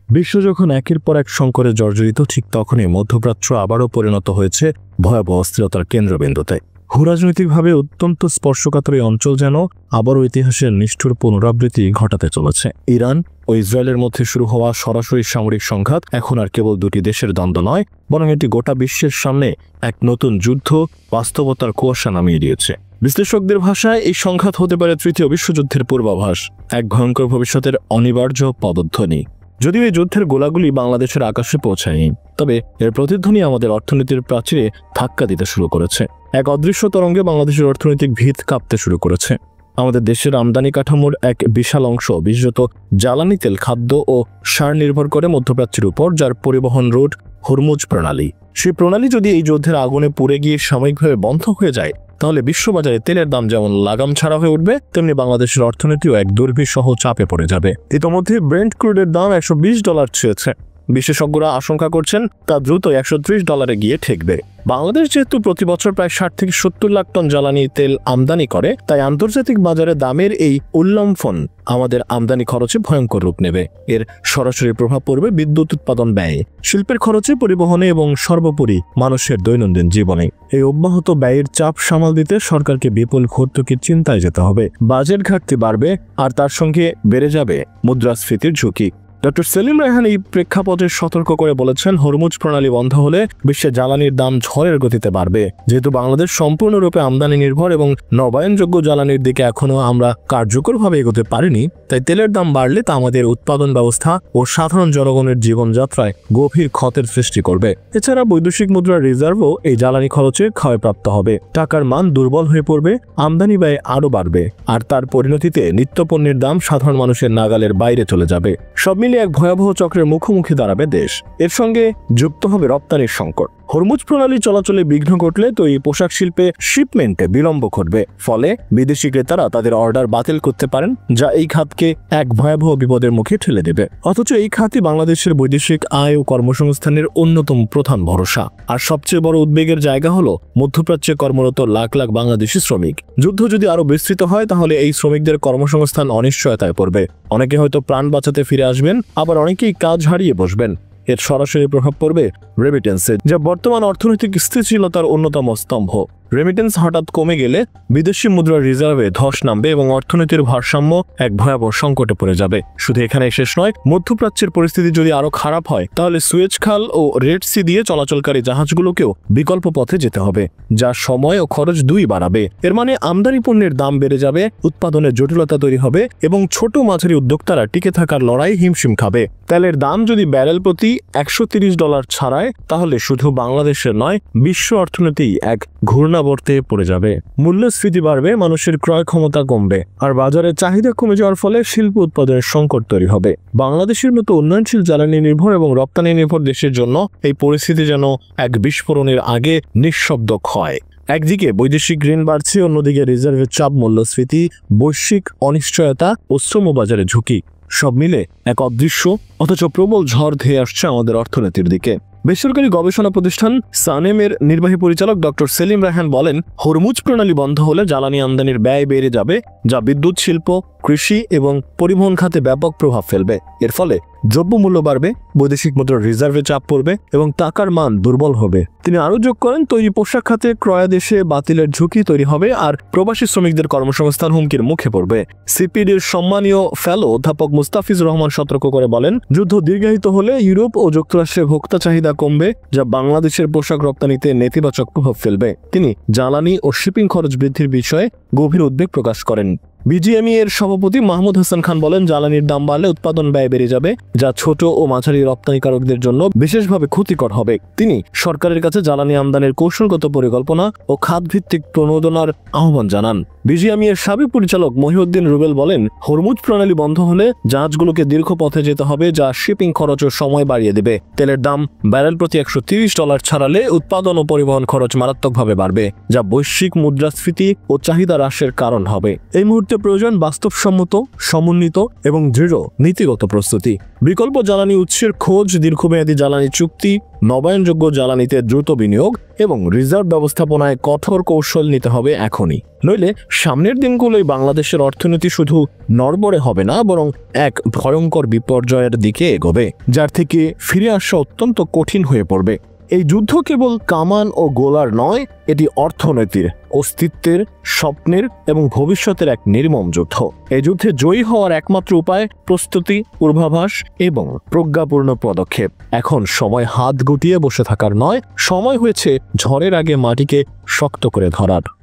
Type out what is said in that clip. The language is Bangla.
বিশ্ব যখন একের পর এক সংকটে জর্জরিত, ঠিক তখনই মধ্যপ্রাচ্য আবারও পরিণত হয়েছে ভয়াবহ অস্থিরতার কেন্দ্রবিন্দুতে। ভূরাজনৈতিকভাবে অত্যন্ত স্পর্শকাতর এই অঞ্চল যেন আবারও ইতিহাসের নিষ্ঠুর পুনরাবৃত্তি ঘটাতে চলেছে। ইরান ও ইসরায়েলের মধ্যে শুরু হওয়া সরাসরি সামরিক সংঘাত এখন আর কেবল দুটি দেশের দ্বন্দ্ব নয়, বরং এটি গোটা বিশ্বের সামনে এক নতুন যুদ্ধ বাস্তবতার কুয়াশা নামিয়ে দিয়েছে। বিশ্লেষকদের ভাষায় এই সংঘাত হতে পারে তৃতীয় বিশ্বযুদ্ধের পূর্বাভাস, এক ভয়ঙ্কর ভবিষ্যতের অনিবার্য পদধ্বনি। যদিও এই যুদ্ধের গোলাগুলি বাংলাদেশের আকাশে পৌঁছায়নি, তবে এর প্রতিধ্বনি আমাদের অর্থনীতির প্রাচীরে ধাক্কা দিতে শুরু করেছে। এক অদৃশ্য তরঙ্গে বাংলাদেশের অর্থনৈতিক ভিত কাঁপতে শুরু করেছে। আমাদের দেশের আমদানি কাঠামোর এক বিশাল অংশ বিশেষত জ্বালানি তেল, খাদ্য ও সার নির্ভর করে মধ্যপ্রাচ্যের উপর, যার পরিবহন রুট হরমুজ প্রণালী। সেই প্রণালী যদি এই যুদ্ধের আগুনে পুড়ে গিয়ে সাময়িকভাবে বন্ধ হয়ে যায়, তাহলে বিশ্ববাজারে তেলের দাম যেমন লাগাম ছাড়া হয়ে উঠবে, তেমনি বাংলাদেশের অর্থনীতিও এক দুর্বিষহ চাপে পড়ে যাবে। ইতোমধ্যে ব্রেন্ট ক্রুডের দাম $120 ছুঁয়েছে। বিশেষজ্ঞরা আশঙ্কা করছেন তা দ্রুত $130 গিয়ে ঠেকবে। বাংলাদেশ যেহেতু প্রতি বছর প্রায় 60 থেকে 70 লাখ টন জ্বালানি তেল আমদানি করে, তাই আন্তর্জাতিক বাজারে দামের এই উল্লম্ফন আমাদের আমদানি খরচে ভয়ঙ্কর রূপ নেবে। এর সরাসরি প্রভাব পড়বে বিদ্যুৎ উৎপাদন ব্যয়ে, শিল্পের খরচে, পরিবহনে এবং সর্বোপরি মানুষের দৈনন্দিন জীবনে। এই অব্যাহত ব্যয়ের চাপ সামাল দিতে সরকারকে বিপুল ভর্তুকির চিন্তায় যেতে হবে। বাজেট ঘাটতি বাড়বে, আর তার সঙ্গে বেড়ে যাবে মুদ্রাস্ফীতির ঝুঁকি। ডক্টর সেলিম রায়হান এই প্রেক্ষাপটে সতর্ক করে বলেছেন, হরমুজ প্রণালী বন্ধ হলে বিশ্বে জ্বালানির দাম ঝড়ের গতিতে বাড়বে। যেহেতু বাংলাদেশ সম্পূর্ণরূপে আমদানি নির্ভর এবং নবায়নযোগ্য জ্বালানির দিকে এখনো আমরা কার্যকরভাবে এগোতে পারিনি, তাই তেলের দাম বাড়লে তা আমাদের উৎপাদন ব্যবস্থা ও সাধারণ জনগণের জীবনযাত্রায় গভীর ক্ষতের সৃষ্টি করবে। এছাড়া বৈদেশিক মুদ্রার রিজার্ভও এই জ্বালানি খরচে ক্ষয়প্রাপ্ত হবে। টাকার মান দুর্বল হয়ে পড়বে, আমদানি ব্যয় আরও বাড়বে, আর তার পরিণতিতে নিত্যপণ্যের দাম সাধারণ মানুষের নাগালের বাইরে চলে যাবে। সব মিলিয়ে এক ভয়াবহ চক্রের মুখোমুখি দাঁড়াবে দেশ। এর সঙ্গে যুক্ত হবে রপ্তানির সংকট। হরমুজ প্রণালী চলাচলে বিঘ্ন ঘটলে তৈরি পোশাক শিল্পে শিপমেন্টে বিলম্ব ঘটবে, ফলে বিদেশি ক্রেতারা তাদের অর্ডার বাতিল করতে পারেন, যা এই খাতকে এক ভয়াবহ বিপদের মুখে ঠেলে দেবে। অথচ এই খাতই বাংলাদেশের বৈদেশিক আয় ও কর্মসংস্থানের অন্যতম প্রধান ভরসা। আর সবচেয়ে বড় উদ্বেগের জায়গা হলো মধ্যপ্রাচ্যে কর্মরত লাখ লাখ বাংলাদেশি শ্রমিক। যুদ্ধ যদি আরো বিস্তৃত হয়, তাহলে এই শ্রমিকদের কর্মসংস্থান অনিশ্চয়তায় পড়বে। অনেকে হয়তো প্রাণ বাঁচাতে ফিরে আসবেন, আবার অনেকেই কাজ হারিয়ে বসবেন। এর সরাসরি প্রভাব পড়বে রেমিটেন্সে, যা বর্তমান অর্থনৈতিক স্থিতিশীলতার অন্যতম স্তম্ভ। রেমিটেন্স হঠাৎ কমে গেলে বিদেশি মুদ্রার রিজার্ভে ধস নামবে এবং অর্থনীতির ভারসাম্য এক ভয়াবহ সংকটে পড়ে যাবে। শুধু এখানেই শেষ নয়, মধ্যপ্রাচ্যের পরিস্থিতি যদি আরো খারাপ হয়, তাহলে সুয়েজ খাল ও রেড সি দিয়ে চলাচলকারী জাহাজগুলোকেও বিকল্প পথে যেতে হবে, যা সময় ও খরচ দুই বাড়াবে। এর মানে আমদানি পণ্যের দাম বেড়ে যাবে, উৎপাদনের জটিলতা তৈরি হবে এবং ছোট মাঝারি উদ্যোক্তারা টিকে থাকার লড়াই হিমশিম খাবে। তেলের দাম যদি ব্যারেল প্রতি $130 ছাড়ায়, তাহলে শুধু বাংলাদেশের নয়, বিশ্ব অর্থনীতি এক ঘূর্ণাবর্তে পড়ে যাবে। মূল্যস্ফীতি বাড়বে, মানুষের ক্রয় ক্ষমতা কমবে, আর বাজারের চাহিদা কমে যাওয়ার ফলে শিল্প উৎপাদনের সংকট তৈরি হবে। বাংলাদেশের মতো উন্নয়নশীল জ্বালানি নির্ভর এবং রপ্তানি নির্ভর দেশের জন্য এই পরিস্থিতি যেন এক বিস্ফোরণের আগে নিঃশব্দ ক্ষয়। একদিকে বৈদেশিক ঋণ বাড়ছে, অন্যদিকে রিজার্ভের চাপ, মূল্যস্ফীতি, বৈশ্বিক অনিশ্চয়তা ও শ্রমবাজারে ঝুঁকি, সব মিলে এক অদৃশ্য অথচ প্রবল ঝড় ধেয়ে আসছে আমাদের অর্থনীতির দিকে। বেসরকারি গবেষণা প্রতিষ্ঠান সানেমের নির্বাহী পরিচালক ডক্টর সেলিম রায়হান বলেন, হরমুজ প্রণালী বন্ধ হলে জ্বালানি আমদানির ব্যয় বেড়ে যাবে, যা বিদ্যুৎ শিল্প, কৃষি এবং পরিবহন খাতে ব্যাপক প্রভাব ফেলবে। এর ফলে দ্রব্যমূল্য বাড়বে, বৈদেশিক মুদ্রার রিজার্ভে চাপ পড়বে এবং টাকার মান দুর্বল হবে। তিনি আরও যোগ করেন, তৈরি পোশাক খাতে ক্রয়াদেশে বাতিলের ঝুঁকি তৈরি হবে, আর প্রবাসী শ্রমিকদের কর্মসংস্থান হুমকির মুখে পড়বে। সিপিডির সম্মানীয় ফেলো অধ্যাপক মুস্তাফিজুর রহমান সতর্ক করে বলেন, যুদ্ধ দীর্ঘায়িত হলে ইউরোপ ও যুক্তরাষ্ট্রে ভোক্তা চাহিদা কমবে, যা বাংলাদেশের পোশাক রপ্তানিতে নেতিবাচক প্রভাব ফেলবে। তিনি জ্বালানি ও শিপিং খরচ বৃদ্ধির বিষয়ে গভীর উদ্বেগ প্রকাশ করেন। বিজিএমই এর সভাপতি মাহমুদ হাসান খান বলেন, জ্বালানির দাম বাড়লে উৎপাদন ব্যয় বেড়ে যাবে, যা ছোট ও মাঝারি রপ্তানিকারকদের জন্য বিশেষভাবে ক্ষতিকর হবে। তিনি সরকারের কাছে জ্বালানি আমদানির কৌশলগত পরিকল্পনা ও খাতভিত্তিক প্রণোদনার আহ্বান জানান। বিজিএমই এর সাবেক পরিচালক মহিউদ্দিন রুবেল বলেন, হরমুজ প্রণালী বন্ধ হলে জাহাজগুলোকে দীর্ঘ পথে যেতে হবে, যা শিপিং খরচ ও সময় বাড়িয়ে দেবে। তেলের দাম ব্যারেল প্রতি $130 ছাড়ালে উৎপাদন ও পরিবহন খরচ মারাত্মকভাবে বাড়বে, যা বৈশ্বিক মুদ্রাস্ফীতি ও চাহিদা হ্রাসের কারণ হবে। এই মুহূর্তে প্রয়োজন বাস্তবসম্মত, সমন্বিত এবং দৃঢ় নীতিগত প্রস্তুতি। বিকল্প জ্বালানি উৎসের খোঁজ, দীর্ঘমেয়াদী জ্বালানি চুক্তি, নবায়নযোগ্য জ্বালানিতে দ্রুত বিনিয়োগ এবং রিজার্ভ ব্যবস্থাপনায় কঠোর কৌশল নিতে হবে এখনই। নইলে সামনের দিনগুলোই বাংলাদেশের অর্থনীতি শুধু নড়বড়ে হবে না, বরং এক ভয়ঙ্কর বিপর্যয়ের দিকে এগোবে, যার থেকে ফিরে আসা অত্যন্ত কঠিন হয়ে পড়বে। এই যুদ্ধ কেবল কামান ও গোলার নয়, এটি অর্থনীতির, অস্তিত্বের, স্বপ্নের এবং ভবিষ্যতের এক নির্মম যুদ্ধ। এই যুদ্ধে জয়ী হওয়ার একমাত্র উপায় প্রস্তুতি, পূর্বাভাস এবং প্রজ্ঞাপূর্ণ পদক্ষেপ। এখন সময় হাত গুটিয়ে বসে থাকার নয়, সময় হয়েছে ঝড়ের আগে মাটিকে শক্ত করে ধরার।